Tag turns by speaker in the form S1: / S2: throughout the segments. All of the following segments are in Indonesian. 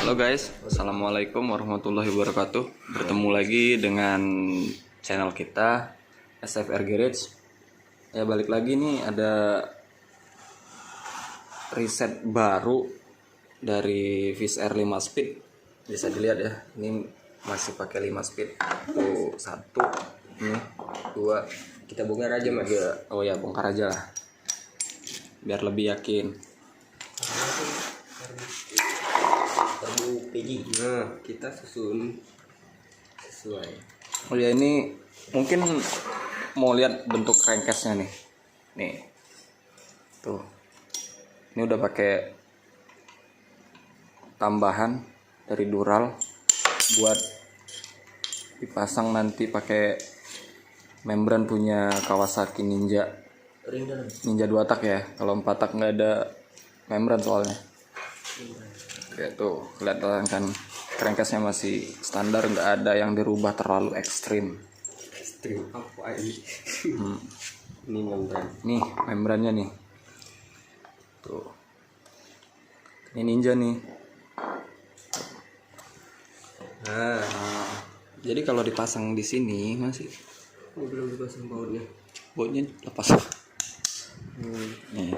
S1: Halo guys, assalamualaikum warahmatullahi wabarakatuh. Bertemu lagi dengan channel kita SFR Garage. Ya balik lagi nih, ada riset baru dari Fish Air 5 speed. Bisa dilihat ya, ini masih pakai 5 speed. Tuh satu, ini dua.
S2: Kita bongkar aja mas.
S1: Oh ya, bongkar aja lah, biar lebih yakin.
S2: Nah, kita susun sesuai.
S1: Oh ya, ini mungkin mau lihat bentuk crankcase-nya nih. Nih. Tuh. Ini udah pakai tambahan dari Dural buat dipasang nanti pakai membran punya Kawasaki Ninja 2 tak ya. Kalau 4 tak nggak ada membran soalnya. Ya tuh, kelihatan kan crankcase-nya masih standar, nggak ada yang dirubah terlalu ekstrim.
S2: Ekstrim apa ini? Ini membran.
S1: Nih membrannya nih. Tuh. Ini Ninja nih.
S2: Nah,
S1: Jadi kalau dipasang di sini masih
S2: ini belum dipasang bautnya.
S1: bautnya lepas. Nih,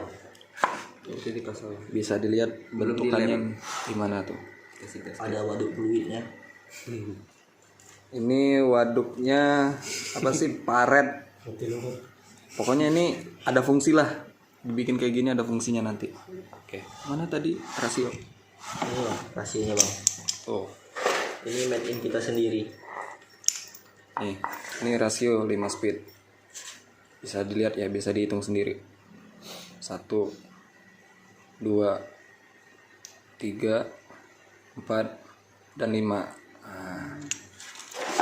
S2: Itu dipasang.
S1: bisa dilihat
S2: Belum
S1: bentukannya gimana tuh.
S2: Kasih gas.
S3: Ada waduk fluidnya.
S1: Ini waduknya apa sih? Paret. Pokoknya ini ada fungsi lah. Dibikin kayak gini ada fungsinya nanti. Oke. Mana tadi rasio?
S3: Ini bang, rasionya bang.
S1: Oh,
S3: Ini made in kita sendiri.
S1: nih. Ini rasio 5 speed. Bisa dilihat ya, bisa dihitung sendiri. 1 2 3 4 dan 5. Nah,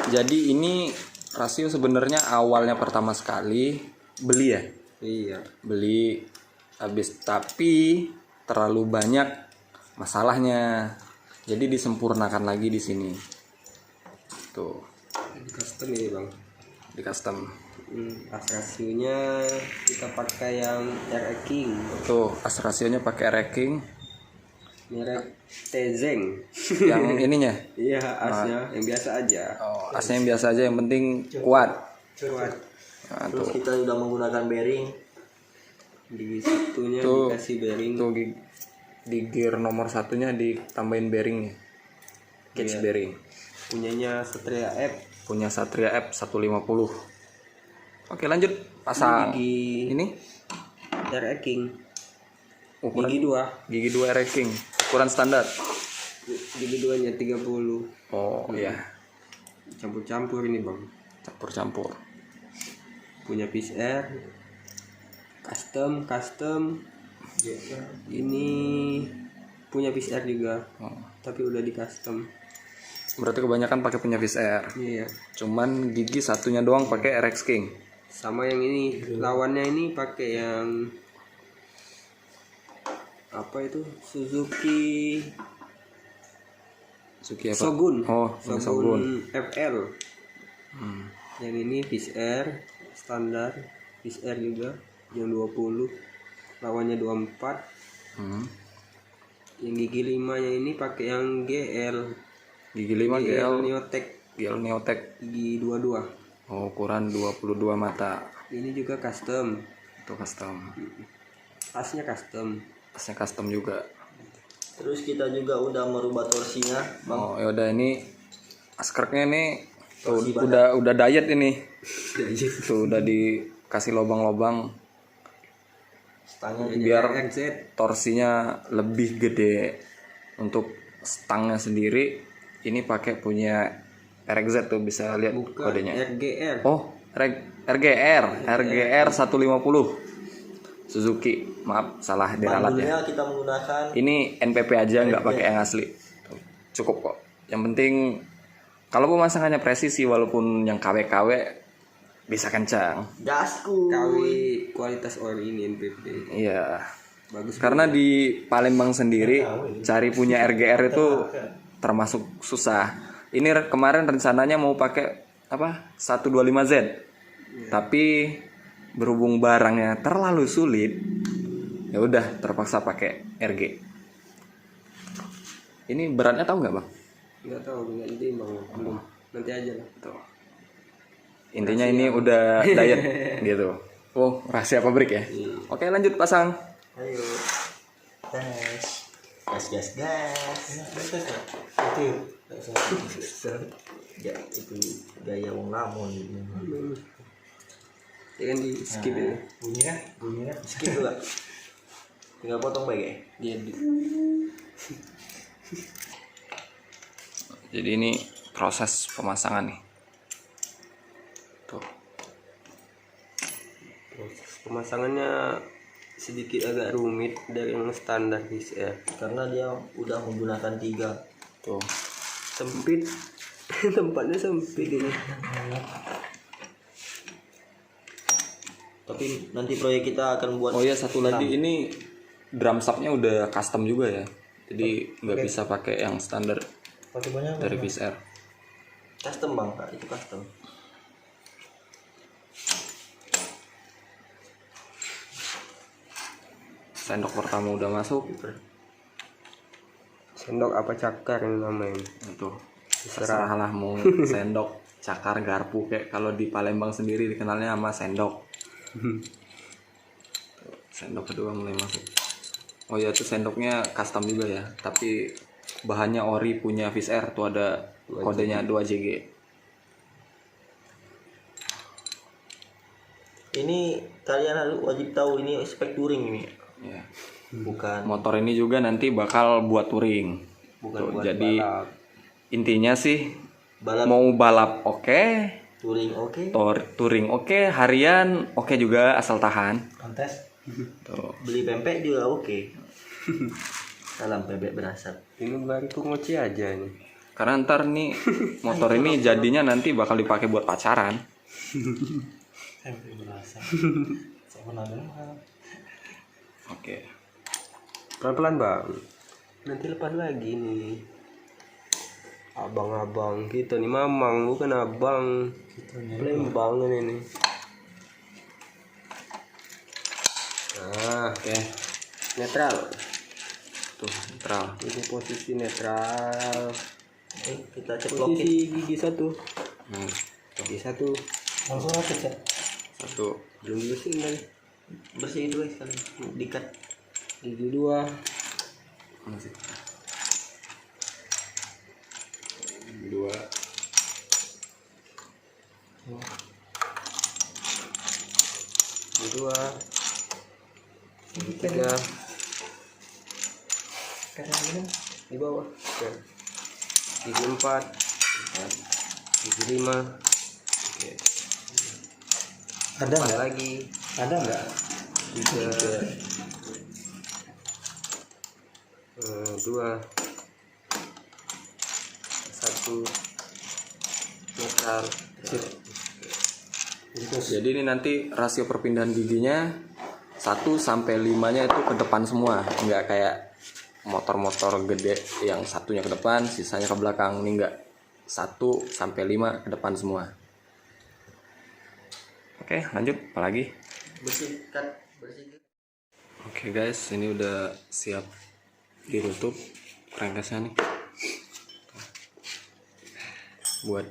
S1: jadi ini rasio sebenarnya awalnya pertama sekali beli ya.
S2: Iya.
S1: Beli habis, tapi terlalu banyak masalahnya. Jadi disempurnakan lagi di sini. Tuh,
S2: Di custom ini bang.
S1: di custom.
S2: Pas rasionya kita pakai yang RE King,
S1: Tuh, as rasionya pakai racking.
S2: merek Tezeng.
S1: Yang ininya.
S2: Iya, asnya yang biasa aja.
S1: Oh, asnya yang biasa aja, yang penting kuat.
S2: Kuat.
S1: Nah,
S3: Terus
S1: tuh.
S3: kita sudah menggunakan bearing.
S2: Di satunya
S1: Tuh.
S2: dikasih bearing.
S1: Tuh di gear nomor satunya ditambahin bearing nih. Cage
S2: Iya.
S1: bearing.
S2: Punyanya Satria F.
S1: Punya Satria F 150. Oke, lanjut pasang.
S2: Gigi
S1: Ini
S2: RE King.
S1: ukuran
S2: Gigi 2.
S1: gigi 2 racking. Ukuran standar.
S2: Gigi 2-nya 30.
S1: Oh iya,
S2: Campur-campur ini bang.
S1: campur-campur.
S2: Punya Fish Air. Custom. Ini punya Fish Air juga.
S1: Oh.
S2: Tapi udah di custom.
S1: Berarti kebanyakan pakai punya Fish Air.
S2: Iya.
S1: Cuman gigi satunya doang pakai RX King.
S2: Sama yang ini lawannya ini pakai yang apa itu Suzuki
S1: Suzuki apa?
S2: Shogun.
S1: Oh, ini Shogun.
S2: FL.
S1: Hmm.
S2: Yang ini Fish Air standar, Fish Air juga yang 20, lawannya 24.
S1: Hmm.
S2: Yang gigi 5 nya ini pakai yang GL.
S1: Gigi 5 GL
S2: Neotech
S1: Neotech.
S2: gigi 22.
S1: Oh, ukuran 22 mata.
S2: Ini juga custom.
S1: Itu custom.
S2: Asnya custom.
S1: Tasnya custom juga.
S3: Terus kita juga udah merubah torsinya, bang.
S1: Oh, ya udah, ini askernya nih tuh,
S3: Torsi badan.
S1: udah diet ini. Tuh udah dikasih lobang-lobang
S3: Stangnya
S1: biar
S2: RZ.
S1: torsinya lebih gede. Untuk stangnya sendiri ini pakai punya RXZ, tuh bisa lihat
S2: Bukan
S1: kodenya.
S2: RGR.
S1: Oh, RGR 150 Suzuki. Maaf, salah di ralatnya.
S3: Bandulnya kita menggunakan
S1: Ini NPP aja, nggak pakai yang asli. Tuh, cukup kok. Yang penting kalau pemasangannya presisi, walaupun yang KW-KW bisa kencang.
S3: gasku.
S2: KW kualitas ori ini NPP.
S1: Iya.
S2: Bagus.
S1: Karena di Palembang sendiri cari punya RGR itu termasuk susah. Ini kemarin rencananya mau pakai apa? 125Z. Tapi berhubung barangnya terlalu sulit, ya udah terpaksa pakai RG. Ini beratnya tahu nggak bang?
S2: Nggak tahu, nggak ditimbang belum. Nanti aja lah.
S1: Tuh. Intinya ini udah diet gitu. Oh, rahasia pabrik ya. Oke, lanjut pasang.
S3: Ayo. Gas. Gas. Ya itu gaya wong lamon gitu.
S2: Ya kan di skip ya.
S3: Bunyinya skip juga. Tinggal potong baik ya.
S2: Dia
S1: Jadi ini proses pemasangan nih. Tuh.
S2: proses pemasangannya sedikit agak rumit dari yang standar XR.
S3: Karena dia udah menggunakan 3.
S1: Tuh.
S2: Sempit. Tempatnya sempit ini.
S3: Tapi nanti proyek kita akan buat.
S1: Oh iya, satu lagi ini drum subnya udah custom juga ya. Jadi nggak bisa pakai yang standar dari VSR.
S3: Custom bang, Kak. Itu custom.
S1: Sendok pertama udah masuk.
S2: Sendok apa cakar yang namanya?
S1: Itu terserah lah mau sendok, cakar, garpu kayak kalau di Palembang sendiri dikenalnya sama sendok. Sendok kedua mulai masuk. Oh ya, itu sendoknya custom juga ya, tapi bahannya ori punya VSR tuh, ada kodenya 2JG.
S3: Ini kalian harus wajib tahu ini spek touring ini.
S1: Ya.
S3: Bukan
S1: Motor ini juga nanti bakal buat touring. Tuh,
S3: buat
S1: jadi
S2: balap.
S1: intinya sih
S3: balap,
S1: mau balap oke,
S3: touring oke.
S1: touring oke, harian oke juga asal tahan.
S3: Kontes.
S1: Tuh.
S3: Beli pempek juga oke. Salam pempek berasap.
S2: Ini baru tuh ngoci aja nih.
S1: Karena ntar nih motor ini jadinya nanti bakal dipakai buat pacaran.
S3: Pempek berasap.
S1: Oke.
S2: Pelan-pelan bang. Nanti lepas lagi nih. Abang-abang kita nih, mamang bukan abang. Palembang ini nih. Nah,
S1: Oke.
S2: netral.
S1: Tuh, netral.
S2: Ini posisi netral.
S3: Kita ceplokin.
S2: Posisi gigi satu.
S1: Hmm.
S2: Gigi satu.
S3: Langsung aja.
S1: Satu.
S2: Belum bersihin lagi.
S3: Bersihin dulu sekali. Dikat.
S2: Gigi dua.
S1: Masih. Dua.
S2: Gigi dua. Gigi tiga. Di bawah. Oke. Gigi empat. Gigi lima. Oke.
S3: Ada
S2: Ada lagi.
S3: Ada nggak?
S2: Tiga. Dua. Satu. Netral.
S1: Jadi ini nanti rasio perpindahan giginya 1 sampai 5-nya itu ke depan semua, nggak kayak motor-motor gede yang satunya ke depan, sisanya ke belakang. Ini enggak, 1 sampai 5 ke depan semua. Oke, lanjut apalagi?
S3: Bersih, cut. Bersih.
S1: Oke guys, ini udah siap ditutup crankcase-nya nih. Buat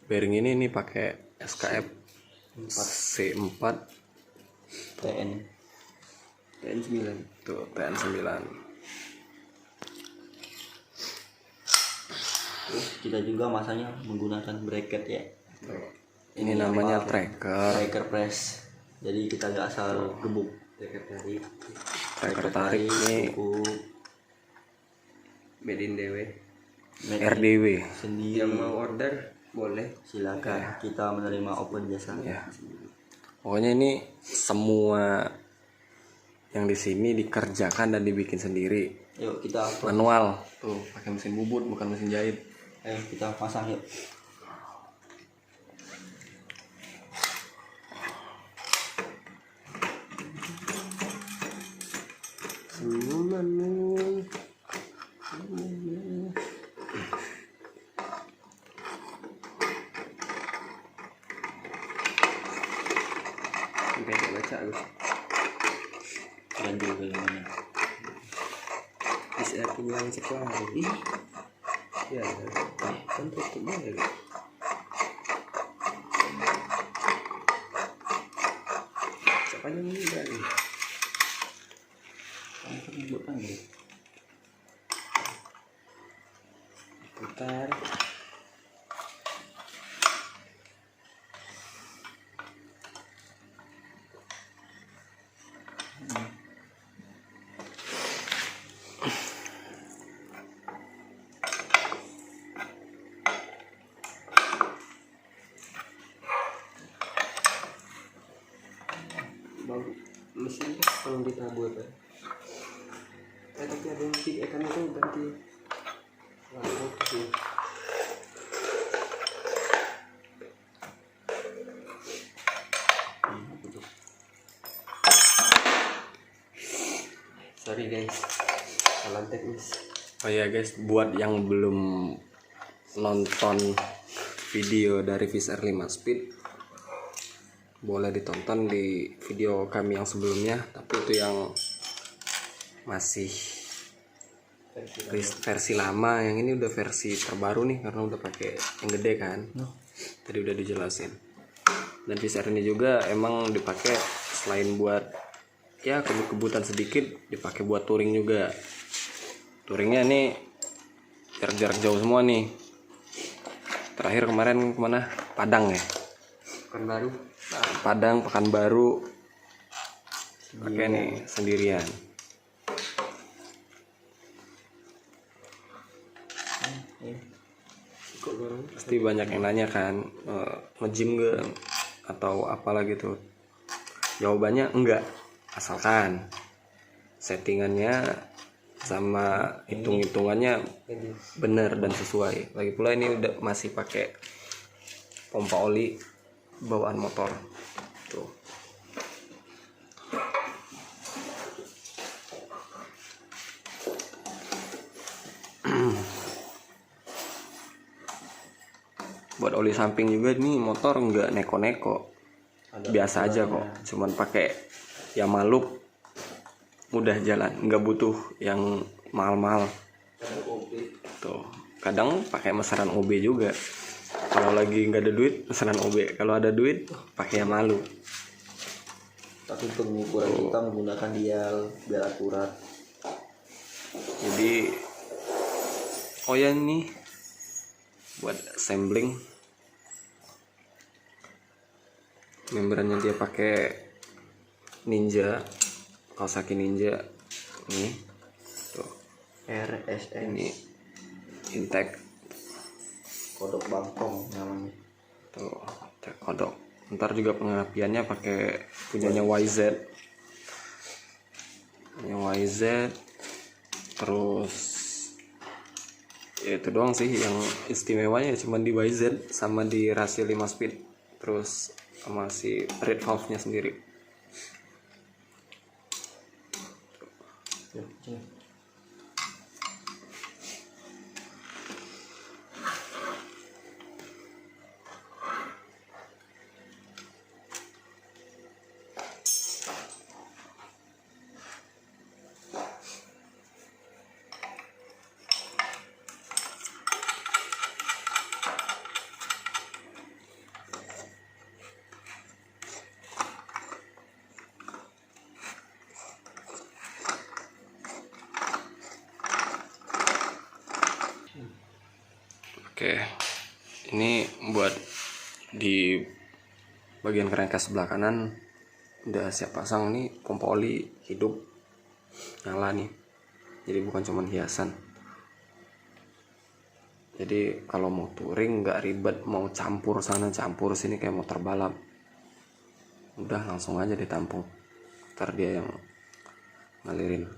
S1: bearing ini pakai SKF C4
S3: TN.
S2: TN9.
S1: tuh, TN9.
S3: Terus kita juga masanya menggunakan bracket ya.
S1: Ini namanya tracker.
S3: Tracker press. Jadi kita nggak asal gebuk. Tracker tarik.
S1: Tracker tarik ini
S3: Gebuk.
S2: Made in DW.
S1: RDW.
S3: Sendiri.
S2: Yang mau order boleh.
S3: Silakan. Kita menerima open jasa.
S1: Ya. Pokoknya ini semua yang di sini dikerjakan dan dibikin sendiri.
S3: Yuk kita
S1: Manual. Tuh, pakai mesin bubut bukan mesin jahit.
S3: ayo kita pasang yuk.
S2: Senyumanmu. Sampai tak baca aku.
S3: Dan juga bagaimana.
S2: PCR bilang cek lagi. Ih, ya kan tutupnya ya. Siapanya ini berani?
S3: Kamu bukan gitu.
S2: Putar. Bang, mesin tuh kalau ditabur kan. Tapi ada yang tik ikan itu ganti. Wah, oke. Sorry guys, salah teknis.
S1: Oh ya guys, buat yang belum nonton video dari Fish Air 5 Speed, boleh ditonton di video kami yang sebelumnya, tapi itu yang masih versi lama. Yang ini udah versi terbaru nih, karena udah pakai yang gede kan. Tadi udah dijelasin. Dan Fish Air ini juga emang dipakai selain buat ya kebut-kebutan sedikit, dipakai buat touring juga. Touringnya nih jarak-jarak jauh semua nih. Terakhir kemarin kemana? Padang ya.
S2: Pekanbaru.
S1: Nah, Padang, Pekanbaru. Pakai nih sendirian.
S2: Kok barang?
S1: Pasti banyak yang nanya kan, nge-gym gak atau apalah gitu. Jawabannya enggak, asalkan settingannya sama hitung-hitungannya bener dan sesuai. Lagi pula ini udah masih pakai pompa oli bawaan motor tuh. Buat oli samping juga nih motor nggak neko-neko, biasa aja kok, cuman pakai Yamaluk udah jalan, nggak butuh yang mahal-mahal tuh. Kadang pakai meseran OB juga kalau lagi nggak ada duit, meseran OB. Kalau ada duit pakai Yamaluk.
S3: Tapi pengukuran kita menggunakan dial biar akurat.
S1: Jadi oh ya nih buat assembling, membrannya dia pakai Ninja, Kawasaki Ninja nih tuh.
S3: RSN
S1: Ini Intake
S3: kodok Bangkong namanya.
S1: tuh, Intake kodok. Ntar juga pengapiannya pakai punyanya YZ. Punya YZ. Terus ya itu doang sih yang istimewanya, cuma di YZ sama di rasio 5 speed. Terus sama si red valve nya sendiri. Oke, ini buat di bagian kerangka sebelah kanan udah siap pasang. Nih pompa oli hidup nyala nih, jadi bukan cuman hiasan. Jadi kalau mau touring nggak ribet, mau campur sana campur sini kayak motor balap, udah langsung aja ditampung, ntar dia yang ngalirin.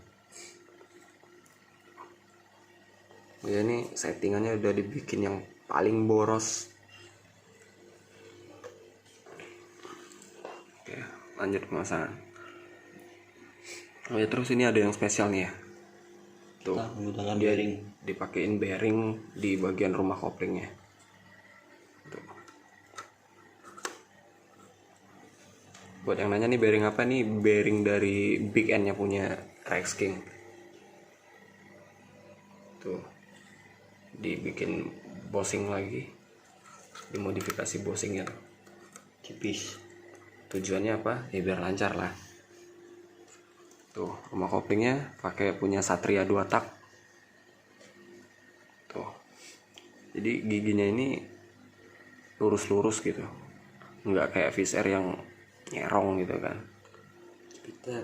S1: Ya ini settingannya udah dibikin yang paling boros. Oke, lanjut pemasangan. Oh ya, terus ini ada yang spesial nih ya. Tuh,
S3: Nah, menggunakan
S1: dia
S3: bearing.
S1: dipakein bearing di bagian rumah koplingnya. Tuh. Buat yang nanya nih bearing apa nih? Bearing dari Big N nya punya Rex King. tuh dibikin bosing lagi, dimodifikasi bosingnya tuh.
S3: tipis.
S1: Tujuannya apa? Ya biar lancar lah. Tuh rumah koplingnya pakai punya Satria 2 tak. Tuh jadi giginya ini lurus-lurus gitu, nggak kayak Fish Air yang nyerong gitu kan.
S2: Kita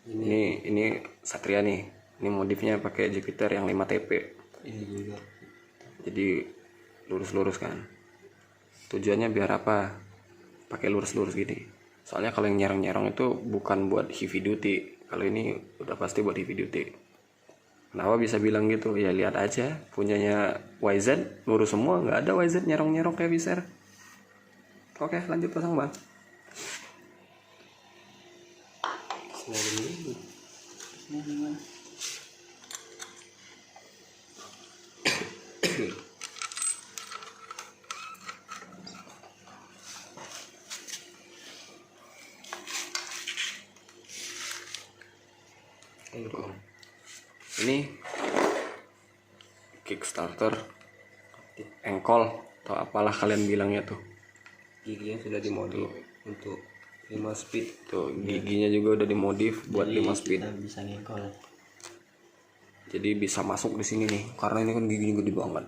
S1: Ini Satria nih, ini modifnya pakai Jupiter yang 5 TP,
S3: Ini juga.
S1: jadi lurus-lurus kan. Tujuannya biar apa pakai lurus-lurus gini? Soalnya kalau yang nyerong-nyerong itu bukan buat heavy duty, kalau ini udah pasti buat heavy duty. Kenapa bisa bilang gitu? Ya lihat aja punyanya YZ lurus semua, nggak ada YZ nyerong-nyerong kayak Fish Air. Oke lanjut pasang bang.
S2: selalu
S1: Ini Kickstarter engkol atau apalah kalian bilangnya tuh.
S2: giginya sudah dimodif untuk 5 speed.
S1: Tuh giginya juga udah dimodif buat 5 speed.
S3: Kita bisa ngekol.
S1: Jadi bisa masuk di sini nih, karena ini kan giginya gede banget.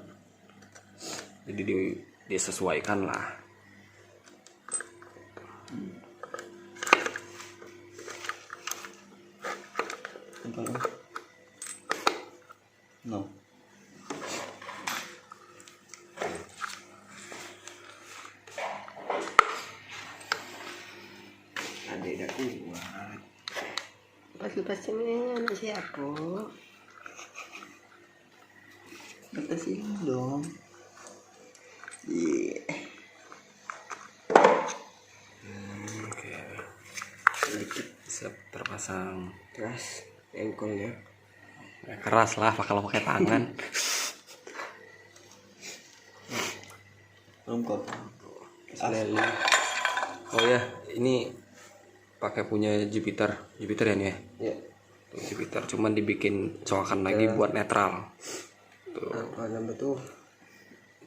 S1: Jadi disesuaikan lah.
S3: Ngekol. No.
S2: Ada kuat. Pas ini anak siapa?
S3: Atas ini dong. Iya.
S1: Oke. Siap terpasang.
S2: Keras engkolnya.
S1: Ya, keras lah kalau pakai tangan.
S3: Rungkot.
S2: Selalu
S1: Oh ya, ini pakai punya Jupiter ya nih ya.
S2: ya.
S1: Tuh, Jupiter cuman dibikin coakan lagi buat netral. Tuh,
S2: Apa nama tuh?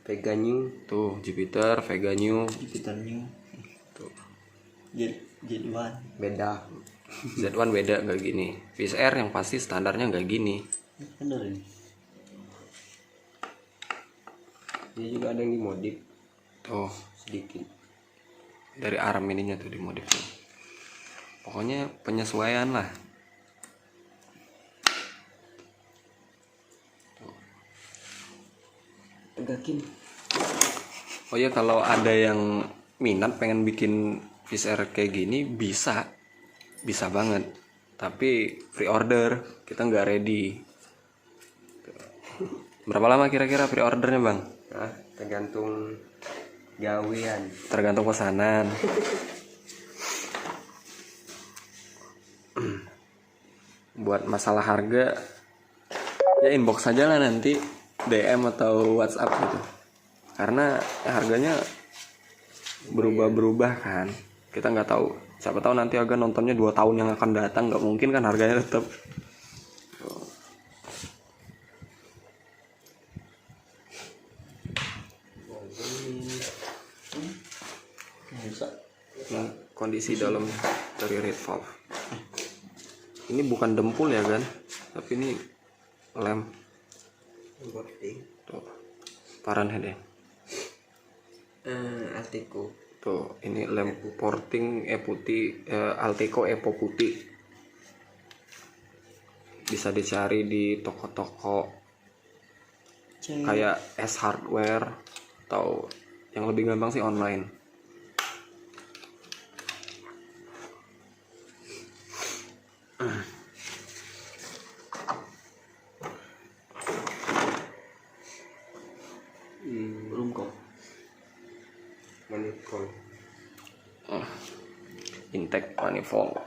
S2: Vega New.
S1: tuh Jupiter, Vega New.
S3: Jupiter New.
S1: Tuh.
S3: Jet1.
S2: Beda.
S1: Z1 beda nggak gini. Fish Air yang pasti standarnya nggak gini.
S3: Bener ini.
S2: Dia juga ada yang dimodif
S1: Tuh
S2: sedikit.
S1: dari arm ininya tuh dimodif tuh. Pokoknya penyesuaian lah.
S2: Tegakin.
S1: Oh ya kalau ada yang minat pengen bikin Fish Air kayak gini bisa banget. Tapi pre-order kita nggak ready. Berapa lama kira-kira pre-ordernya bang?
S2: Nah, tergantung gawean.
S1: Tergantung pesanan. Buat masalah harga ya inbox saja lah nanti, DM atau WhatsApp gitu. Karena harganya berubah-berubah kan. Kita nggak tahu. Siapa tahu nanti Aga nontonnya 2 tahun yang akan datang, nggak mungkin kan harganya tetap.
S3: Bisa.
S1: Ini kondisi dalam dari Red Valve. Ini bukan dempul ya kan, tapi ini lem. Tuh, Fahrenheit ya.
S2: Artiku.
S1: Tuh, ini lem porting putih, Alteco Epo putih. Bisa dicari di toko-toko kayak S Hardware atau yang lebih gampang sih online.
S3: Rungkot.
S2: Manifold.
S1: Intake manifold.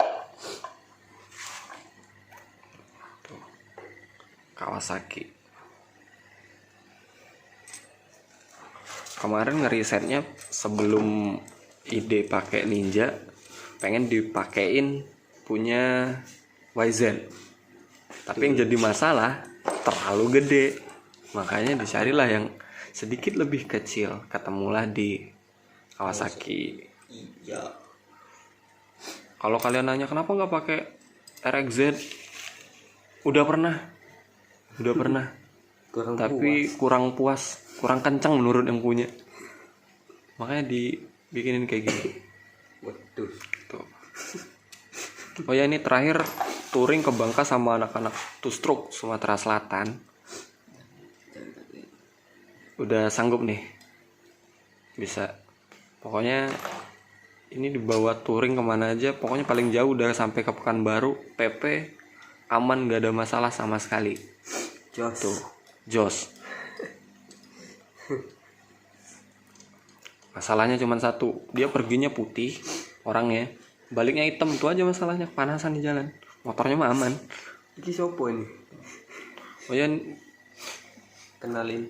S1: Tuh. Kawasaki. Kemarin ngerisetnya sebelum ide pakai Ninja, pengen dipakein punya YZ. Tapi yang jadi masalah terlalu gede. Makanya dicarilah yang sedikit lebih kecil. Ketemulah di Kawasaki.
S3: Iya.
S1: Kalau kalian nanya kenapa nggak pakai RXZ, udah pernah, tapi kurang puas, kurang kencang menurut yang punya. Makanya dibikinin kayak gini.
S2: Waduh.
S1: Tuh. Oh ya, ini terakhir touring ke Bangka sama anak-anak Two Stroke Sumatera Selatan. Udah sanggup nih, bisa. Pokoknya ini dibawa touring kemana aja, pokoknya paling jauh udah sampai ke Pekanbaru, PP aman, gak ada masalah sama sekali. Jos. Masalahnya cuma satu, dia perginya putih orangnya, baliknya hitam, itu aja masalahnya, panasan di jalan. Motornya mah aman.
S2: Ini sopo ini?
S1: Oh ya,
S2: Kenalin.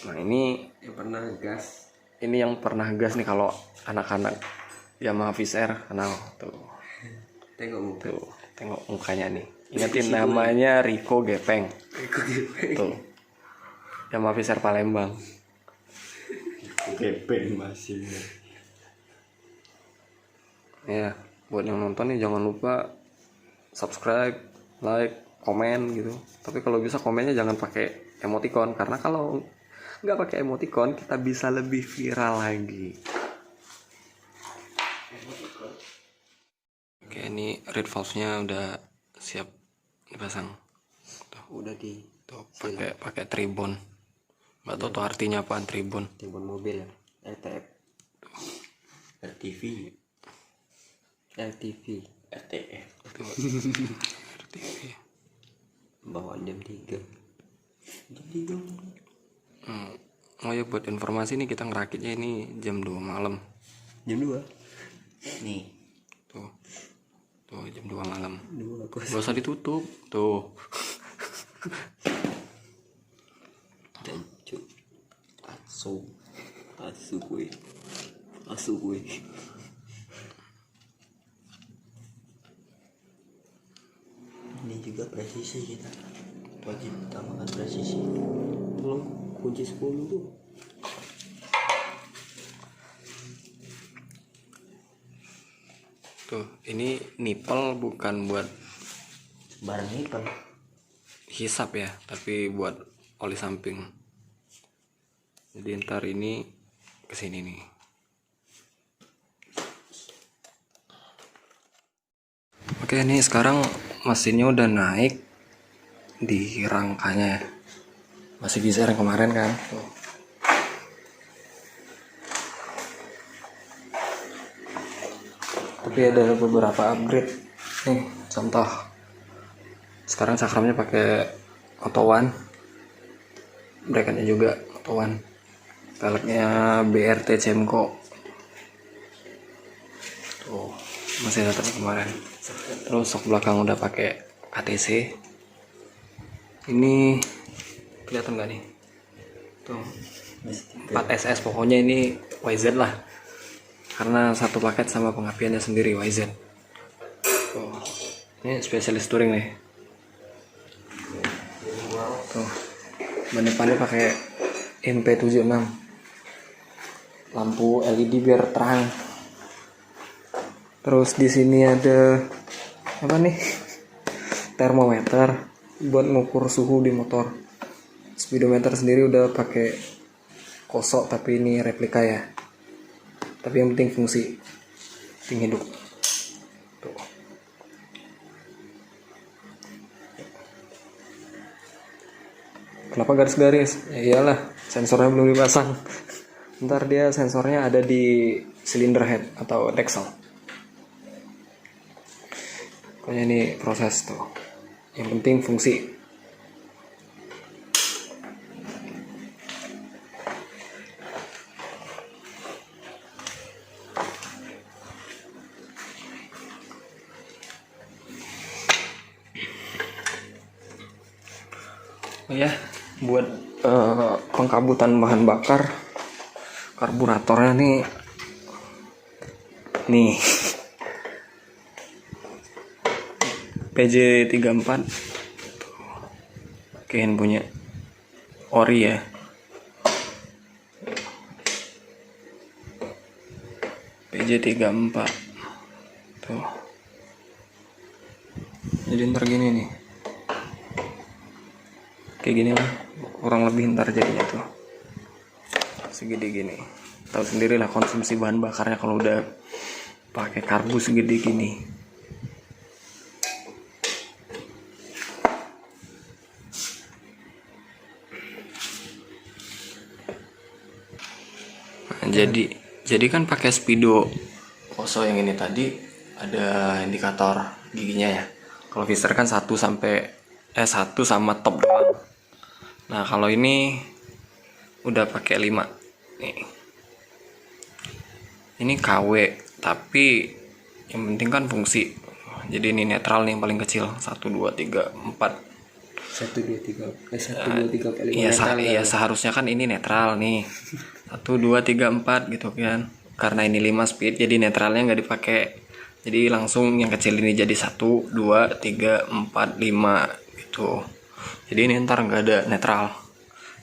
S1: nah ini
S2: Yang pernah gas.
S1: yang pernah gas nih kalau anak-anak Yamaha Vizer kenal tuh. Tengok mukanya nih. Ingetin namanya Rico Gepeng. Tuh. Yamaha Vizer Palembang.
S3: Gepeng masih.
S1: Ya, buat yang nonton nih jangan lupa subscribe, like, komen gitu. Tapi kalau bisa komennya jangan pakai emoticon, karena kalau nggak pakai emoticon kita bisa lebih viral lagi. Oke, ini red valve-nya udah siap dipasang.
S2: Udah di
S1: Tuh, pakai tribon. Nggak tahu tuh artinya apaan tribon.
S2: timbun mobil ya. RTF.
S3: RTV.
S2: LTV.
S3: RTF.
S1: RTV.
S2: Bawaan jam 3.
S1: Oh ya, buat informasi nih, kita ngerakitnya ini jam 2 malam.
S2: Jam 2.
S3: Nih.
S1: Tuh jam 2 malam.
S2: 2 aku.
S1: Gak usah ditutup. Tuh.
S2: Jancuk. Asu gue.
S3: Ini juga presisi kita. Wajib utamakan presisi.
S2: Tolong kunci 10 tuh.
S1: Tuh, ini nipel bukan buat
S3: Barang nipel.
S1: hisap ya, tapi buat oli samping. Jadi ntar ini kesini nih. Oke, ini sekarang mesinnya udah naik di rangkanya. Masih geser yang kemarin kan. Tuh. Tapi ada beberapa upgrade. Nih, contoh. Sekarang cakramnya pakai Auto One. Bracketnya juga Auto One. Velgnya BRT Cemco. Tuh, masih tetap kemarin. Terus sok belakang udah pakai ATC. Ini kelihatan gak nih? Tuh, 4SS, pokoknya ini YZ lah. Karena satu paket sama pengapiannya sendiri YZ. Tuh, ini spesialis touring nih. Tuh, ban depannya pakai MP76. Lampu LED biar terang. Terus di sini ada apa nih? Termometer buat ngukur suhu di motor. Speedometer sendiri udah pakai kosok, tapi ini replika ya. Tapi yang penting fungsi, penting hidup. Tuh. Kenapa garis-garis? Ya iyalah, sensornya belum dipasang. Ntar dia sensornya ada di cylinder head atau axle. Pokoknya ini proses tuh. Yang penting fungsi. Oh ya, buat pengkabutan bahan bakar karburatornya nih PJ34 Oke, ini punya ori ya. PJ34 tuh. Jadi ntar gini nih, kayak gini lah kurang lebih ntar jadinya tuh, segede gini. Tahu sendiri lah konsumsi bahan bakarnya kalau udah pakai karbu segede gini. Nah, jadi kan pakai Speedo Oso yang ini tadi ada indikator giginya ya. Kalau Pfizer kan 1 sama top doang. Nah, kalau ini udah pakai 5 nih. Ini KW, tapi yang penting kan fungsi. Jadi ini netral nih yang paling kecil, 1 2 3 4.
S2: 1 2 3 1 2 3 paling
S1: Iya,
S2: netral ya.
S1: iya seharusnya kan ini netral nih. 1 2 3 4 gitu kan. Karena ini 5 speed jadi netralnya nggak dipakai. Jadi langsung yang kecil ini jadi 1 2 3 4 5 gitu. Jadi ini ntar nggak ada netral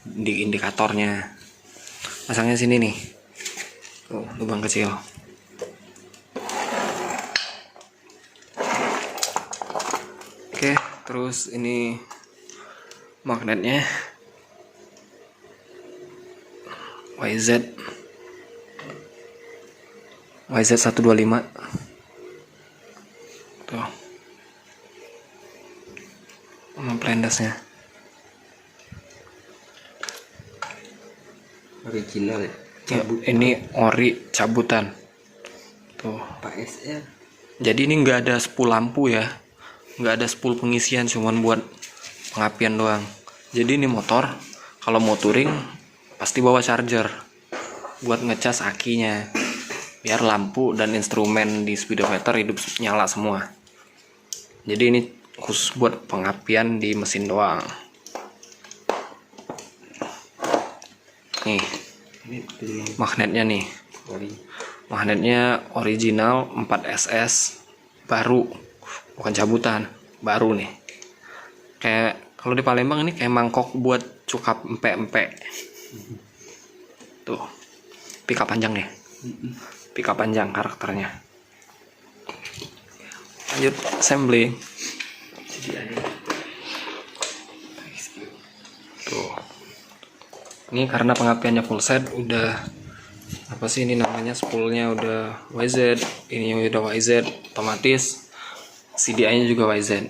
S1: di indikatornya. Pasangnya sini nih. Tuh, lubang kecil. Oke, terus ini magnetnya YZ 125 tuh sama plandasnya
S2: Original ya.
S1: ya, ini ori cabutan tuh.
S2: Pak SL.
S1: Jadi ini nggak ada spool lampu ya, nggak ada spool pengisian, cuman buat pengapian doang. Jadi ini motor kalau mau touring pasti bawa charger buat ngecas akinya biar lampu dan instrumen di speedometer hidup nyala semua. Jadi ini khusus buat pengapian di mesin doang. Nih magnetnya nih, magnetnya original 4SS baru, bukan cabutan, baru nih. Kayak kalau di Palembang ini kayak mangkok buat cukap empek-empek. Tuh, pika panjang nih, pika panjang karakternya. Lanjut assembly. Tuh, ini karena pengapiannya full set, udah apa sih ini namanya, spoolnya udah YZ, ini udah YZ, otomatis CDI-nya juga YZ.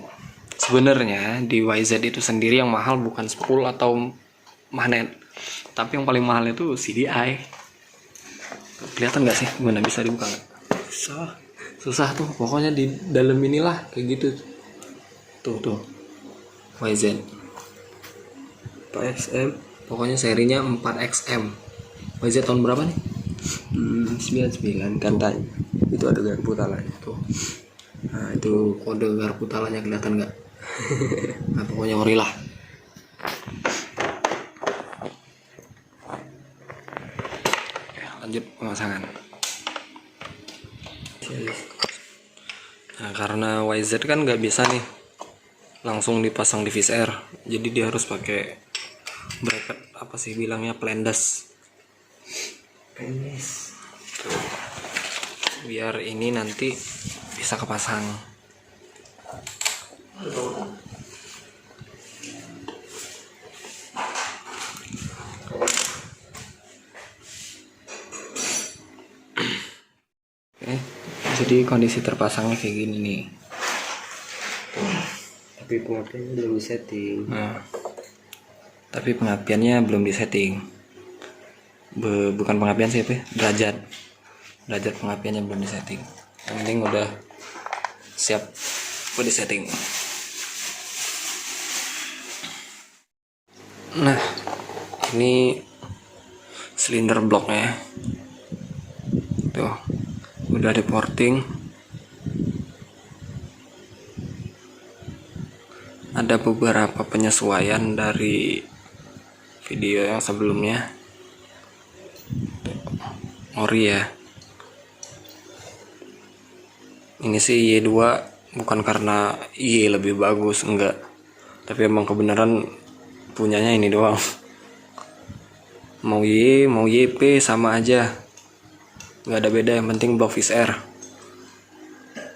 S1: Sebenarnya di YZ itu sendiri yang mahal bukan spool atau magnet, tapi yang paling mahal itu CDI. Kelihatan nggak sih? Gimana, bisa dibuka nggak? Susah tuh, pokoknya di dalam inilah kayak gitu. Tuh YZ
S2: Pak XM.
S1: pokoknya serinya 4XM. YZ tahun berapa nih?
S2: 99 kan tanya. Itu ada garpu talanya.
S1: Tuh,
S2: Nah, itu
S1: kode garpu talanya kelihatan nggak? Nah, pokoknya ori lah. Oke, lanjut pemasangan. Nah, karena YZ kan nggak bisa nih langsung dipasang di Pfizer, jadi dia harus pakai bracket, apa sih bilangnya, plendas, biar ini nanti bisa kepasang. Oke, jadi kondisi terpasangnya kayak gini nih.
S2: tapi pengapiannya belum disetting.
S1: Nah, tapi pengapiannya belum disetting. Bukan pengapian sih, derajat pengapiannya belum disetting. Yang penting udah siap buat disetting. Nah, ini silinder bloknya tuh udah di porting. Ada beberapa penyesuaian dari video yang sebelumnya. Ori ya, ini sih Y2 bukan karena Y lebih bagus, enggak, tapi emang kebenaran punyanya ini doang. Mau Y mau YP sama aja, nggak ada beda, yang penting blok Fish Air.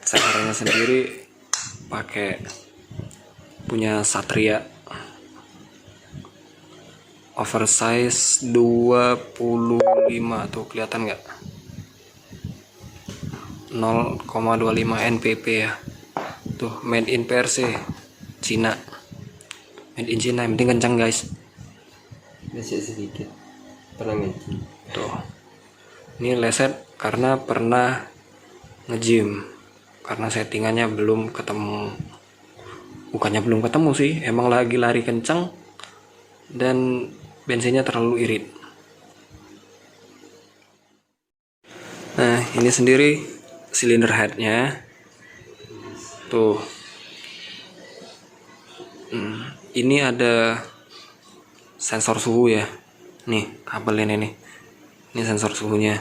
S1: Sehernya sendiri pakai punya Satria oversize 25, tuh kelihatan nggak, 0,25 NPP ya, tuh made in PRC Cina, made in Cina, yang penting kencang guys.
S2: Masih sedikit pernah ngecil.
S1: Tuh, ini leset karena pernah nge-gym, karena settingannya belum ketemu. Bukannya belum ketemu sih, emang lagi lari kencang dan bensinnya terlalu irit. Nah, ini sendiri silinder headnya tuh. Ini ada sensor suhu ya, nih kabel ini sensor suhunya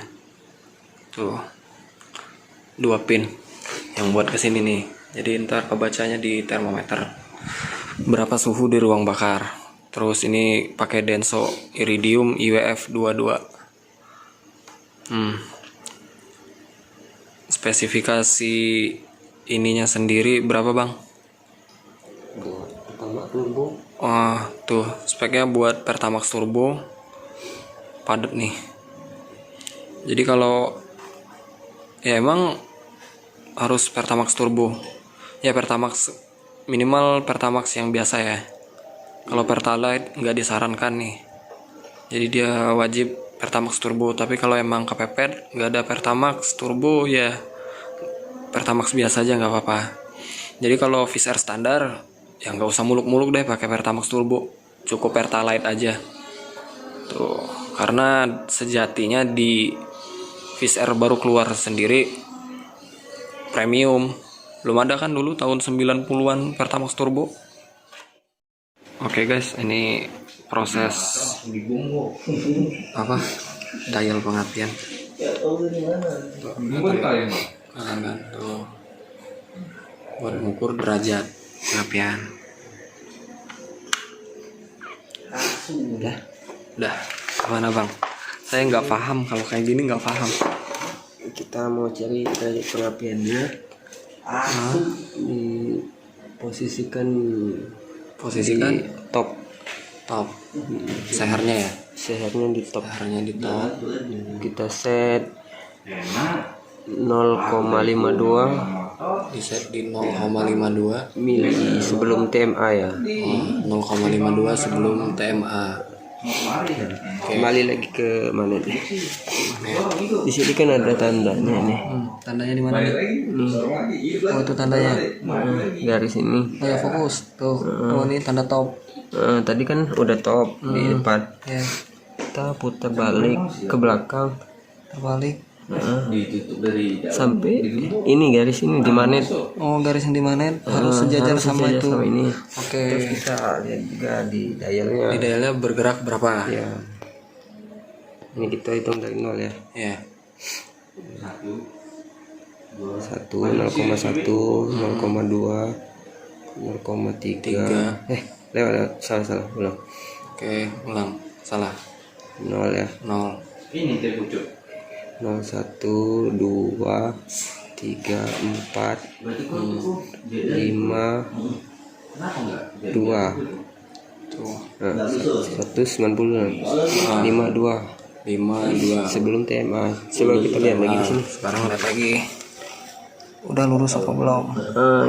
S1: tuh, 2 pin yang buat kesini nih, jadi ntar kebacanya di termometer berapa suhu di ruang bakar. Terus ini pakai Denso Iridium IWF 22. Spesifikasi ininya sendiri berapa bang?
S2: Buat pertama turbo.
S1: Oh, tuh speknya buat Pertamax turbo padat nih. Jadi kalau ya emang harus Pertamax turbo ya, Pertamax minimal Pertamax yang biasa ya. Kalau Pertalite nggak disarankan nih, jadi dia wajib Pertamax turbo. Tapi kalau emang kepepet nggak ada Pertamax turbo ya Pertamax biasa aja nggak apa-apa. Jadi kalau Fish Air standar ya nggak usah muluk-muluk deh pakai Pertamax turbo, cukup Pertalite aja tuh. Karena sejatinya di Fish Air baru keluar sendiri premium, belum ada kan dulu tahun 90-an Pertamax turbo. Oke guys, ini proses apa dial pengapian kan tuh buat mengukur derajat pengapian. Udah gimana bang, saya nggak paham kalau kayak gini, nggak paham.
S2: Kita mau cari derajat pengapiannya. Diposisikan di top
S1: Sehernya ya,
S2: sehernya di top.
S1: sehernya di top.
S2: Kita set 0,52
S1: Di set di 0,52
S2: mili sebelum TMA ya.
S1: 0,52 sebelum TMA.
S2: Kembali lagi ke mana nih? Di sini kan ada tandanya nih.
S1: Tandanya di mana nih? Oh itu tandanya.
S2: Garis ini.
S1: Oh ya fokus tuh. Oh ini tanda top.
S2: Tadi kan udah top di depan.
S1: Ya,
S2: Kita putar balik ke belakang.
S1: terbalik.
S2: Sampai ini garis ini dimanet.
S1: Oh garis yang dimanet harus sejajar sama
S2: sejajar
S1: itu.
S2: sama ini.
S1: Oke.
S2: Terus kita lihat juga di dialnya.
S1: Di dialnya bergerak berapa?
S2: Ya. Ini kita hitung dari 0 ya.
S1: Ya.
S2: 1, 0,1, 0,2, 0,3. Lewat salah ulang.
S1: Oke, ulang. Salah.
S2: 0 ya.
S1: 0.
S2: 0, 1, 2, 3, 4, 5, 2.
S1: Tuh.
S2: 190, 52
S1: 5, 2.
S2: sebelum TMA. Coba kita lihat lagi di sini.
S1: Sekarang lihat lagi. Udah lurus apa belum?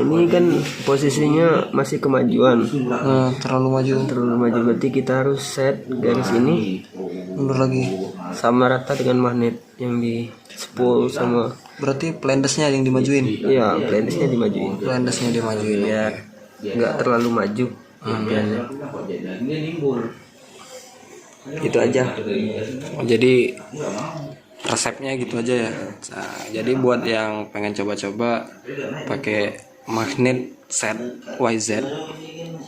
S2: Ini kan posisinya masih kemajuan.
S1: Terlalu maju.
S2: Terlalu maju, berarti kita harus set garis ini
S1: Mundur lagi.
S2: sama rata dengan magnet yang di spool sama.
S1: Berarti plendesnya yang dimajuin.
S2: Iya, blendesnya dimajuin.
S1: Plendesnya dimajuin.
S2: Biar nggak terlalu maju. Biarnya. Itu aja.
S1: Oh, jadi resepnya gitu aja ya. Nah, jadi buat yang pengen coba-coba pakai magnet set YZ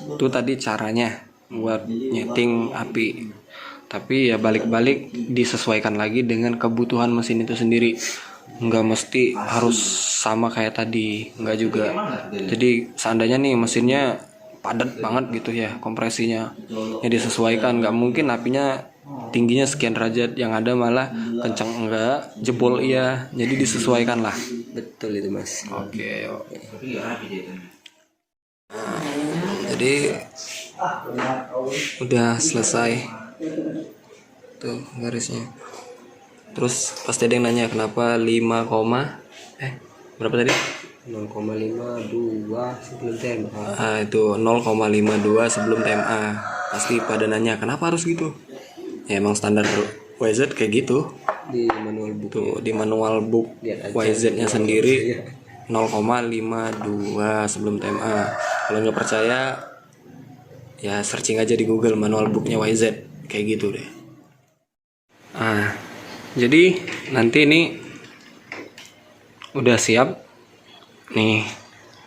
S1: itu tadi caranya buat nyeting api. Tapi ya balik-balik disesuaikan lagi dengan kebutuhan mesin itu sendiri. Nggak mesti harus sama kayak tadi, nggak juga. Jadi seandainya nih mesinnya padat banget gitu ya kompresinya. Ya disesuaikan, nggak mungkin apinya tingginya sekian derajat, yang ada malah kencang enggak, jebol iya. Jadi disesuaikan lah.
S2: Betul itu Mas.
S1: Oke. Jadi udah selesai tuh garisnya. Terus pasti ada yang nanya kenapa 5, berapa tadi?
S2: 0,52 sebelum TMA.
S1: Itu 0,52 sebelum TMA. Pasti pada nanya kenapa harus gitu. Ya emang standar YZ kayak gitu.
S2: Di manual book.
S1: Tuh di manual book
S2: Lihat aja.
S1: YZ-nya sendiri 0,52 sebelum TMA. Kalau nggak percaya ya searching aja di Google manual booknya YZ kayak gitu deh. Jadi nanti ini udah siap nih,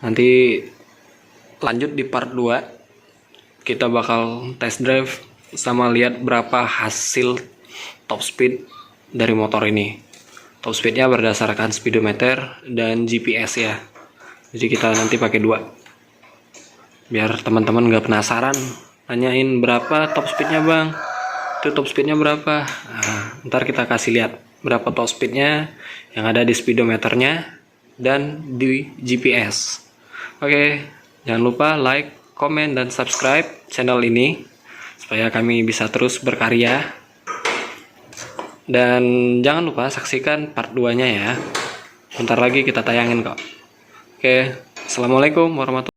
S1: nanti lanjut di part 2 kita bakal test drive sama lihat berapa hasil top speed dari motor ini. Top speednya berdasarkan speedometer dan GPS ya. Jadi kita nanti pakai 2 biar teman-teman nggak penasaran nanyain berapa top speednya bang, itu top speednya berapa. Ntar kita kasih lihat berapa top speednya yang ada di speedometernya dan di GPS. Oke, jangan lupa like, komen, dan subscribe channel ini supaya kami bisa terus berkarya. Dan jangan lupa saksikan part 2-nya ya. Bentar lagi kita tayangin kok. Oke, assalamualaikum warahmatullahi wabarakatuh.